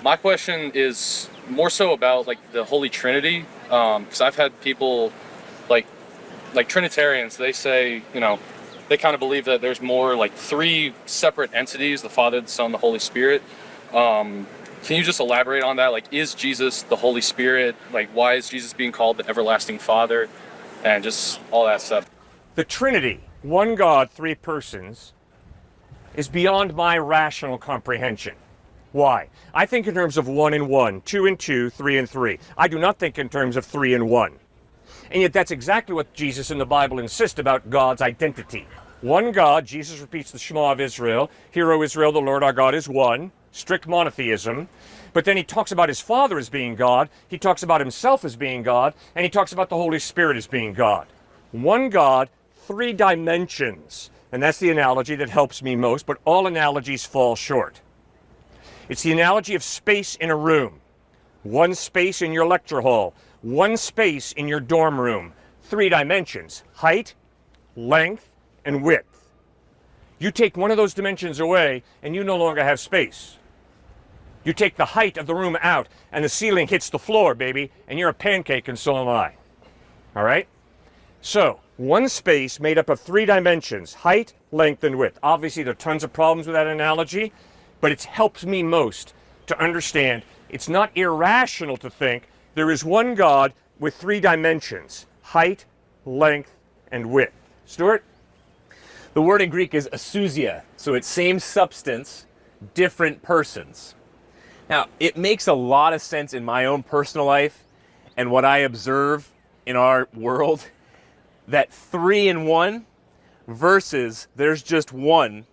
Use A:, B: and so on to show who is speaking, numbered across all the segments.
A: My question is more so about like the Holy Trinity, because I've had people like Trinitarians. They say, they kind of believe that there's more like three separate entities: the Father, the Son, the Holy Spirit. Can you just elaborate on that? Like, is Jesus the Holy Spirit? Like, why is Jesus being called the Everlasting Father? And just all that stuff.
B: The Trinity, one God, three persons, is beyond my rational comprehension. Why? I think in terms of 1 and 1, 2 and 2, 3 and 3. I do not think in terms of 3 and 1. And yet that's exactly what Jesus in the Bible insists about God's identity. One God, Jesus repeats the Shema of Israel. Hear, O Israel, the Lord our God is one. Strict monotheism. But then he talks about his Father as being God. He talks about himself as being God. And he talks about the Holy Spirit as being God. One God, three dimensions. And that's the analogy that helps me most, but all analogies fall short. It's the analogy of space in a room. One space in your lecture hall. One space in your dorm room. Three dimensions: height, length, and width. You take one of those dimensions away, and you no longer have space. You take the height of the room out, and the ceiling hits the floor, baby, and you're a pancake, and so am I. All right? So, one space made up of three dimensions: height, length, and width. Obviously, there are tons of problems with that analogy, but it helps me most to understand it's not irrational to think there is one God with three dimensions: height, length, and width. Stuart?
C: The word in Greek is asousia, so it's same substance, different persons. Now, it makes a lot of sense in my own personal life and what I observe in our world, that 3 in 1 versus there's just one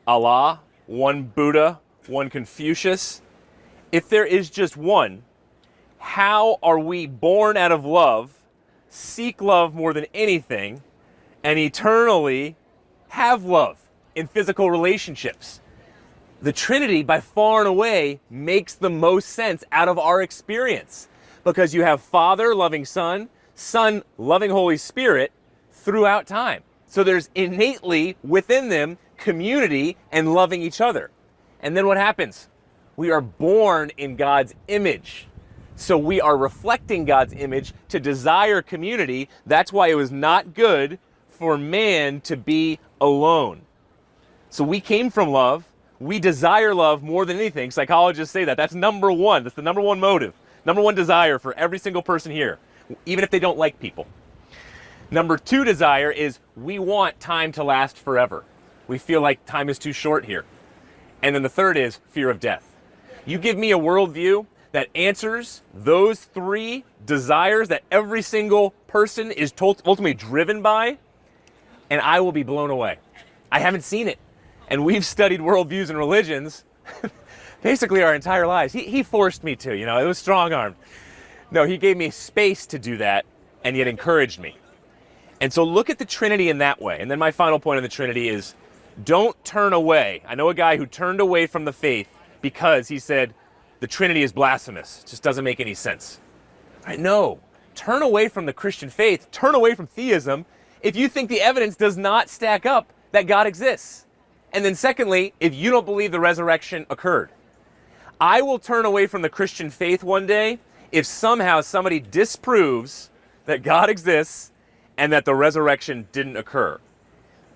C: Allah, one Buddha, one Confucius. If there is just one, how are we born out of love, seek love more than anything, and eternally have love in physical relationships? The Trinity, by far and away, makes the most sense out of our experience, because you have Father loving Son, Son loving Holy Spirit throughout time. So there's innately within them community and loving each other. And then what happens? We are born in God's image. So we are reflecting God's image to desire community. That's why it was not good for man to be alone. So we came from love. We desire love more than anything. Psychologists say that. That's number one. That's the number one motive. Number one desire for every single person here, even if they don't like people. Number two desire is we want time to last forever. We feel like time is too short here. And then the third is fear of death. You give me a worldview that answers those three desires that every single person is ultimately driven by, and I will be blown away. I haven't seen it. And we've studied worldviews and religions basically our entire lives. He forced me to, it was strong-armed. No, he gave me space to do that and yet encouraged me. And so look at the Trinity in that way. And then my final point on the Trinity is don't turn away. I know a guy who turned away from the faith because he said the Trinity is blasphemous. It just doesn't make any sense. Right? No, turn away from the Christian faith. Turn away from theism if you think the evidence does not stack up that God exists. And then secondly, if you don't believe the resurrection occurred. I will turn away from the Christian faith one day if somehow somebody disproves that God exists and that the resurrection didn't occur.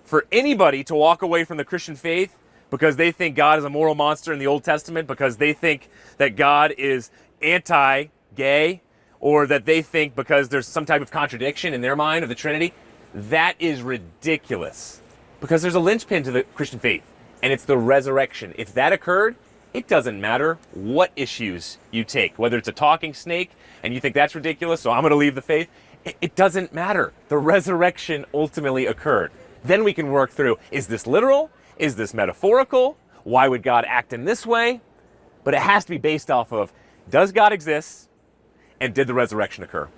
C: For anybody to walk away from the Christian faith because they think God is a moral monster in the Old Testament, because they think that God is anti-gay, or that they think because there's some type of contradiction in their mind of the Trinity, that is ridiculous. Because there's a linchpin to the Christian faith, and it's the resurrection. If that occurred, it doesn't matter what issues you take, whether it's a talking snake and you think that's ridiculous, so I'm going to leave the faith. It doesn't matter. The resurrection ultimately occurred. Then we can work through, is this literal? Is this metaphorical? Why would God act in this way? But it has to be based off of, does God exist? And did the resurrection occur?